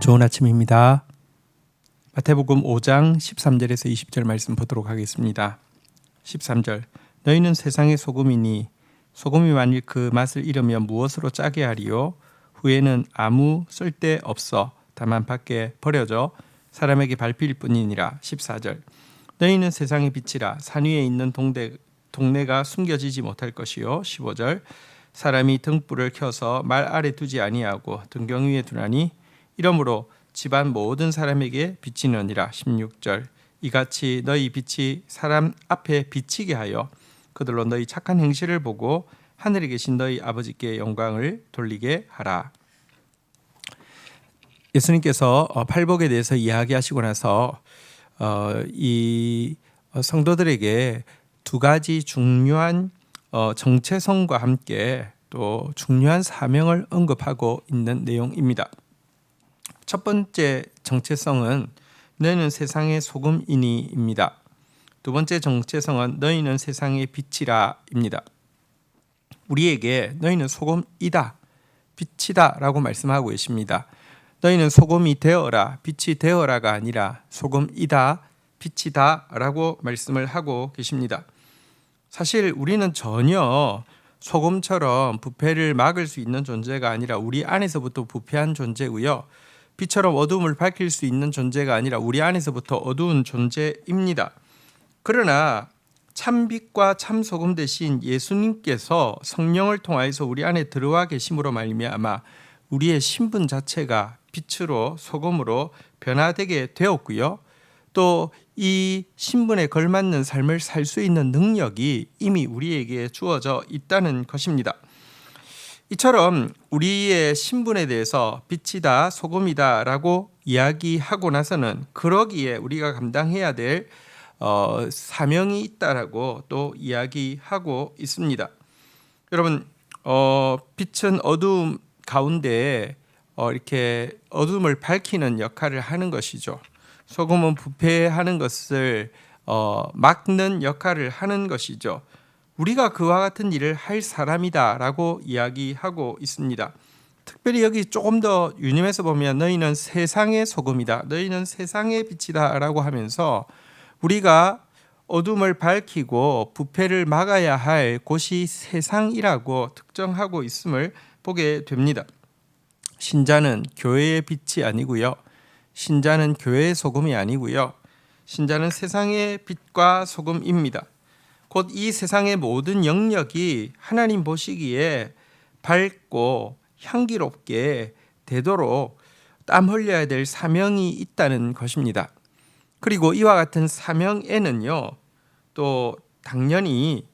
좋은 아침입니다. 마태복음 5장 13절에서 20절 말씀 보도록 하겠습니다. 13절 너희는 세상의 소금이니 소금이 만일 그 맛을 잃으면 무엇으로 짜게 하리요? 후에는 아무 쓸데 없어 다만 밖에 버려져 사람에게 밟힐 뿐이니라. 14절 너희는 세상의 빛이라 산 위에 있는 동네가 숨겨지지 못할 것이요. 15절 사람이 등불을 켜서 말 아래 두지 아니하고 등경 위에 두나니 이러므로 집안 모든 사람에게 비치느니라. 16절 이같이 너희 빛이 사람 앞에 비치게 하여 그들로 너희 착한 행실을 보고 하늘에 계신 너희 아버지께 영광을 돌리게 하라. 예수님께서 팔복에 대해서 이야기하시고 나서 이 성도들에게 두 가지 중요한 정체성과 함께 또 중요한 사명을 언급하고 있는 내용입니다. 첫 번째 정체성은 너희는 세상의 소금이니입니다. 두 번째 정체성은 너희는 세상의 빛이라입니다. 우리에게 너희는 소금이다, 빛이다 라고 말씀하고 계십니다. 너희는 소금이 되어라, 빛이 되어라가 아니라 소금이다, 빛이다 라고 말씀을 하고 계십니다. 사실 우리는 전혀 소금처럼 부패를 막을 수 있는 존재가 아니라 우리 안에서부터 부패한 존재고요. 빛처럼 어두움을 밝힐 수 있는 존재가 아니라 우리 안에서부터 어두운 존재입니다. 그러나 참빛과 참소금 대신 예수님께서 성령을 통하여서 우리 안에 들어와 계심으로 말미암아 우리의 신분 자체가 빛으로 소금으로 변화되게 되었고요. 또 이 신분에 걸맞는 삶을 살 수 있는 능력이 이미 우리에게 주어져 있다는 것입니다. 이처럼 우리의 신분에 대해서 빛이다, 소금이다 라고 이야기하고 나서는 그러기에 우리가 감당해야 될 사명이 있다라고 또 이야기하고 있습니다. 여러분, 빛은 어두움 가운데 이렇게 어둠을 밝히는 역할을 하는 것이죠. 소금은 부패하는 것을 막는 역할을 하는 것이죠. 우리가 그와 같은 일을 할 사람이다 라고 이야기하고 있습니다. 특별히 여기 조금 더 유념해서 보면 너희는 세상의 소금이다, 너희는 세상의 빛이다 라고 하면서 우리가 어둠을 밝히고 부패를 막아야 할 곳이 세상이라고 특정하고 있음을 보게 됩니다. 신자는 교회의 빛이 아니고요. 신자는 교회의 소금이 아니고요. 신자는 세상의 빛과 소금입니다. 곧 이 세상의 모든 영역이 하나님 보시기에 밝고 향기롭게 되도록 땀 흘려야 될 사명이 있다는 것입니다. 그리고 이와 같은 사명에는요, 또 당연히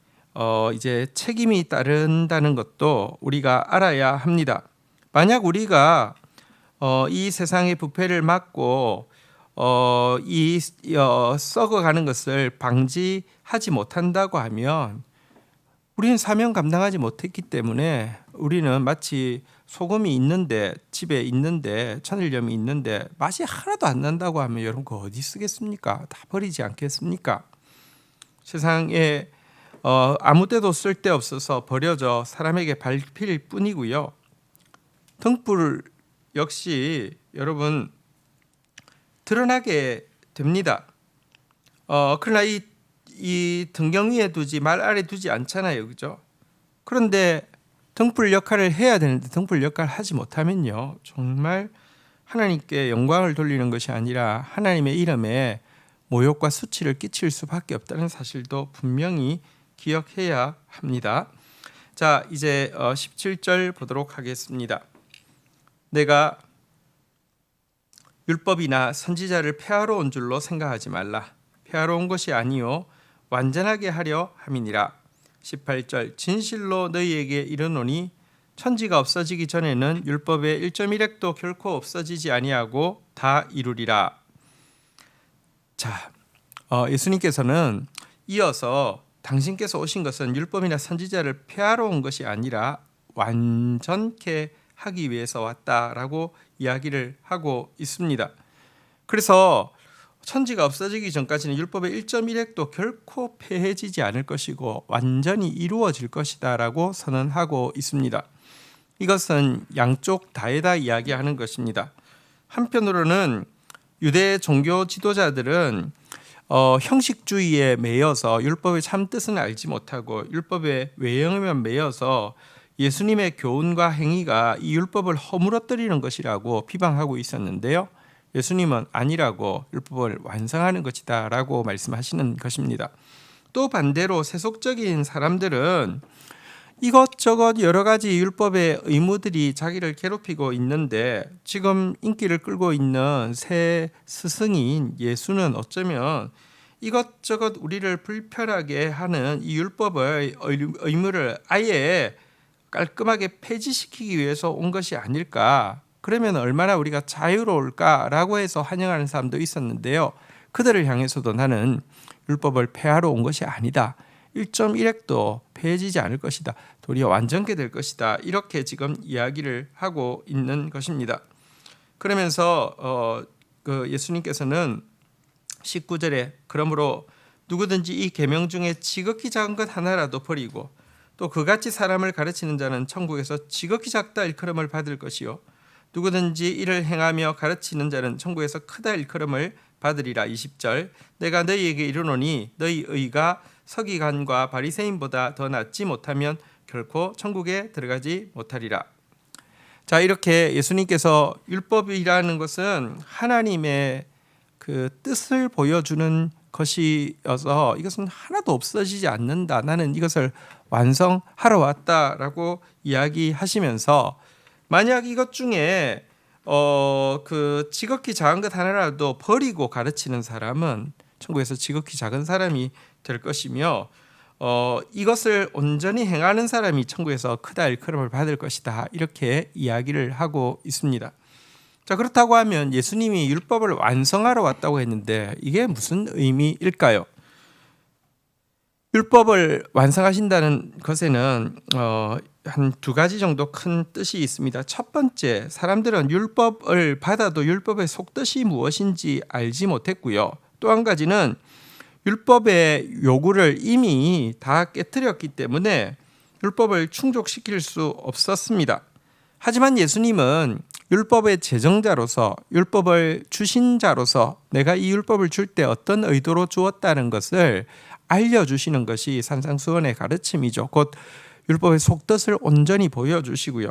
이제 책임이 따른다는 것도 우리가 알아야 합니다. 만약 우리가 이 세상의 부패를 막고 썩어가는 것을 방지하지 못한다고 하면 우리는 사명 감당하지 못했기 때문에 우리는 마치 소금이 있는데, 집에 있는데, 천일염이 있는데 맛이 하나도 안 난다고 하면 여러분 그거 어디 쓰겠습니까? 다 버리지 않겠습니까? 세상에 아무 때도 쓸데없어서 버려져 사람에게 밟힐 뿐이고요. 등불 역시 여러분 드러나게 됩니다. 그러나 이 등경 위에 두지 말 아래 두지 않잖아요, 그죠? 그런데 등불 역할을 해야 되는데 등불 역할을 하지 못하면요, 정말 하나님께 영광을 돌리는 것이 아니라 하나님의 이름에 모욕과 수치를 끼칠 수밖에 없다는 사실도 분명히 기억해야 합니다. 자, 이제 17절 보도록 하겠습니다. 내가 율법이나 선지자를 폐하러 온 줄로 생각하지 말라. 폐하러 온 것이 아니요 완전하게 하려 함이니라. 18절 진실로 너희에게 이르노니 천지가 없어지기 전에는 율법의 1.1획도 결코 없어지지 아니하고 다 이루리라. 자, 예수님께서는 이어서 당신께서 오신 것은 율법이나 선지자를 폐하러 온 것이 아니라 완전케 하기 위해서 왔다라고 이야기를 하고 있습니다. 그래서 천지가 없어지기 전까지는 율법의 1.1획도 결코 폐해지지 않을 것이고 완전히 이루어질 것이다 라고 선언하고 있습니다. 이것은 양쪽 다에다 이야기하는 것입니다. 한편으로는 유대 종교 지도자들은 형식주의에 매여서 율법의 참 뜻은 알지 못하고 율법의 외형에만 매여서 예수님의 교훈과 행위가 이 율법을 허물어뜨리는 것이라고 비방하고 있었는데요. 예수님은 아니라고 율법을 완성하는 것이다 라고 말씀하시는 것입니다. 또 반대로 세속적인 사람들은 이것저것 여러 가지 율법의 의무들이 자기를 괴롭히고 있는데 지금 인기를 끌고 있는 새 스승인 예수는 어쩌면 이것저것 우리를 불편하게 하는 이 율법의 의무를 아예 깔끔하게 폐지시키기 위해서 온 것이 아닐까. 그러면 얼마나 우리가 자유로울까라고 해서 환영하는 사람도 있었는데요. 그들을 향해서도 나는 율법을 폐하러 온 것이 아니다. 1.1핵도 폐해지지 않을 것이다. 도리어 완전케 될 것이다. 이렇게 지금 이야기를 하고 있는 것입니다. 그러면서 예수님께서는 19절에 그러므로 누구든지 이 계명 중에 지극히 작은 것 하나라도 버리고 또 그같이 사람을 가르치는 자는 천국에서 지극히 작다 일컬음을 받을 것이요 누구든지 이를 행하며 가르치는 자는 천국에서 크다 일컬음을 받으리라. 20절 내가 너희에게 이르노니 너희 의가 서기관과 바리새인보다 더 낫지 못하면 결코 천국에 들어가지 못하리라. 자, 이렇게 예수님께서 율법이라는 것은 하나님의 그 뜻을 보여주는 것이어서 이것은 하나도 없어지지 않는다. 나는 이것을 완성하러 왔다라고 이야기하시면서 만약 이것 중에 그 지극히 작은 것 하나라도 버리고 가르치는 사람은 천국에서 지극히 작은 사람이 될 것이며 이것을 온전히 행하는 사람이 천국에서 크다 일컬음을 받을 것이다. 이렇게 이야기를 하고 있습니다. 자, 그렇다고 하면 예수님이 율법을 완성하러 왔다고 했는데 이게 무슨 의미일까요? 율법을 완성하신다는 것에는 한 두 가지 정도 큰 뜻이 있습니다. 첫 번째, 사람들은 율법을 받아도 율법의 속뜻이 무엇인지 알지 못했고요. 또 한 가지는 율법의 요구를 이미 다 깨뜨렸기 때문에 율법을 충족시킬 수 없었습니다. 하지만 예수님은 율법의 제정자로서 율법을 주신 자로서 내가 이 율법을 줄 때 어떤 의도로 주었다는 것을 알려주시는 것이 산상수훈의 가르침이죠. 곧 율법의 속뜻을 온전히 보여주시고요.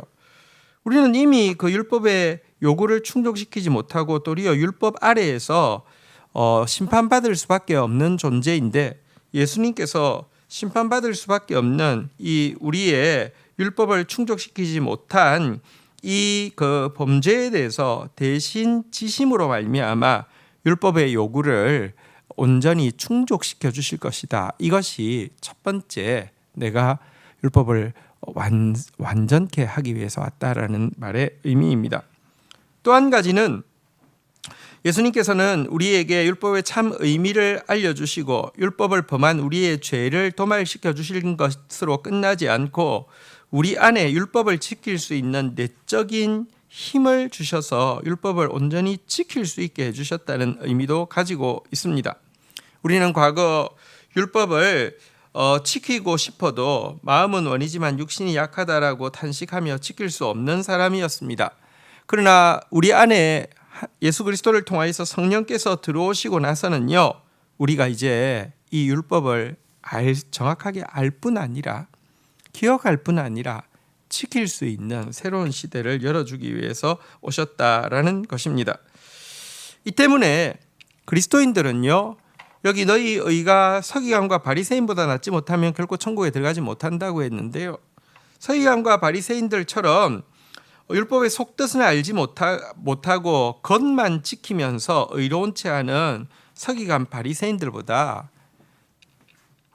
우리는 이미 그 율법의 요구를 충족시키지 못하고 도리어 율법 아래에서 심판받을 수밖에 없는 존재인데 예수님께서 심판받을 수밖에 없는 이 우리의 율법을 충족시키지 못한 이 그 범죄에 대해서 대신 지심으로 말미암아 율법의 요구를 온전히 충족시켜 주실 것이다. 이것이 첫 번째 내가 율법을 완전케 하기 위해서 왔다라는 말의 의미입니다. 또 한 가지는 예수님께서는 우리에게 율법의 참 의미를 알려주시고 율법을 범한 우리의 죄를 도말시켜 주시는 것으로 끝나지 않고 우리 안에 율법을 지킬 수 있는 내적인 힘을 주셔서 율법을 온전히 지킬 수 있게 해주셨다는 의미도 가지고 있습니다. 우리는 과거 율법을 지키고 싶어도 마음은 원이지만 육신이 약하다라고 탄식하며 지킬 수 없는 사람이었습니다. 그러나 우리 안에 예수 그리스도를 통하여서 성령께서 들어오시고 나서는요, 우리가 이제 이 율법을 정확하게 알 뿐 아니라 기억할 뿐 아니라 지킬 수 있는 새로운 시대를 열어주기 위해서 오셨다라는 것입니다. 이 때문에 그리스도인들은요, 여기 너희 의가 서기관과 바리새인보다 낫지 못하면 결코 천국에 들어가지 못한다고 했는데요. 서기관과 바리새인들처럼 율법의 속뜻은 알지 못하고 겉만 지키면서 의로운 채 하는 서기관 바리새인들보다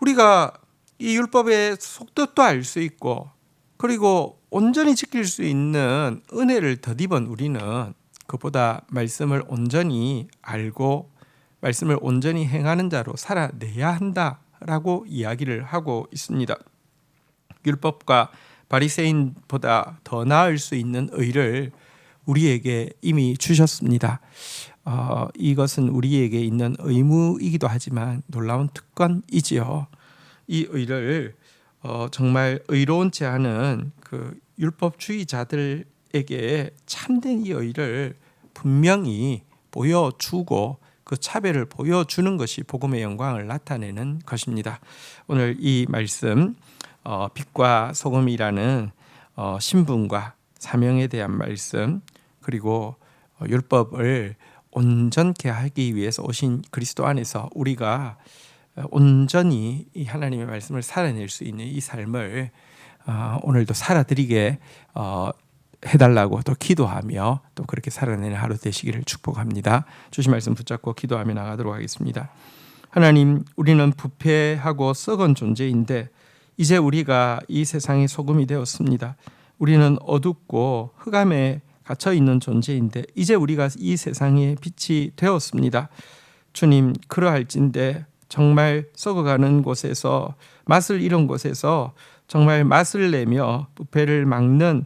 우리가 이 율법의 속뜻도 알 수 있고 그리고 온전히 지킬 수 있는 은혜를 덧입은 우리는 그보다 말씀을 온전히 알고 말씀을 온전히 행하는 자로 살아내야 한다라고 이야기를 하고 있습니다. 율법과 바리새인보다 더 나을 수 있는 의를 우리에게 이미 주셨습니다. 이것은 우리에게 있는 의무이기도 하지만 놀라운 특권이지요. 이 의를 정말 의로운 채 하는 그 율법주의자들에게 참된 이 의를 분명히 보여주고 그 차별을 보여주는 것이 복음의 영광을 나타내는 것입니다. 오늘 이 말씀 빛과 소금이라는 신분과 사명에 대한 말씀, 그리고 율법을 온전케 하기 위해서 오신 그리스도 안에서 우리가 온전히 이 하나님의 말씀을 살아낼 수 있는 이 삶을 오늘도 살아드리게 해달라고 또 기도하며 또 그렇게 살아내는 하루 되시기를 축복합니다. 주신 말씀 붙잡고 기도하며 나가도록 하겠습니다. 하나님, 우리는 부패하고 썩은 존재인데 이제 우리가 이 세상의 소금이 되었습니다. 우리는 어둡고 흑암에 갇혀있는 존재인데 이제 우리가 이 세상의 빛이 되었습니다. 주님, 그러할진데 정말 썩어가는 곳에서, 맛을 잃은 곳에서 정말 맛을 내며 부패를 막는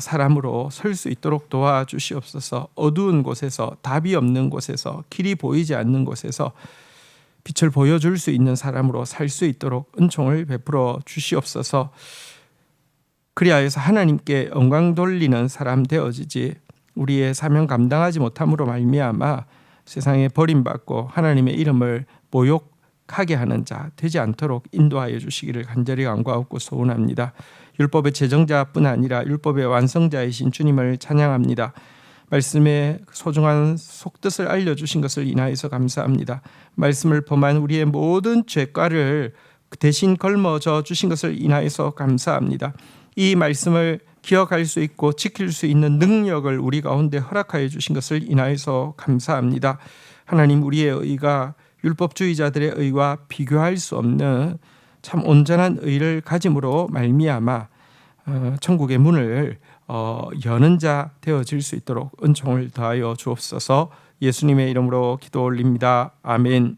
사람으로 설 수 있도록 도와주시옵소서. 어두운 곳에서, 답이 없는 곳에서, 길이 보이지 않는 곳에서 빛을 보여줄 수 있는 사람으로 살 수 있도록 은총을 베풀어 주시옵소서. 그리하여서 하나님께 영광 돌리는 사람 되어지지 우리의 사명 감당하지 못함으로 말미암아 세상에 버림받고 하나님의 이름을 모욕하게 하는 자 되지 않도록 인도하여 주시기를 간절히 간구하고 소원합니다. 율법의 제정자뿐 아니라 율법의 완성자이신 주님을 찬양합니다. 말씀의 소중한 속뜻을 알려주신 것을 인하여서 감사합니다. 말씀을 범한 우리의 모든 죄과를 대신 걸머져 주신 것을 인하여서 감사합니다. 이 말씀을 기억할 수 있고 지킬 수 있는 능력을 우리 가운데 허락하여 주신 것을 인하여서 감사합니다. 하나님, 우리의 의가 율법주의자들의 의와 비교할 수 없는 참 온전한 의를 가짐으로 말미암아 천국의 문을 여는 자 되어질 수 있도록 은총을 더하여 주옵소서. 예수님의 이름으로 기도 올립니다. 아멘.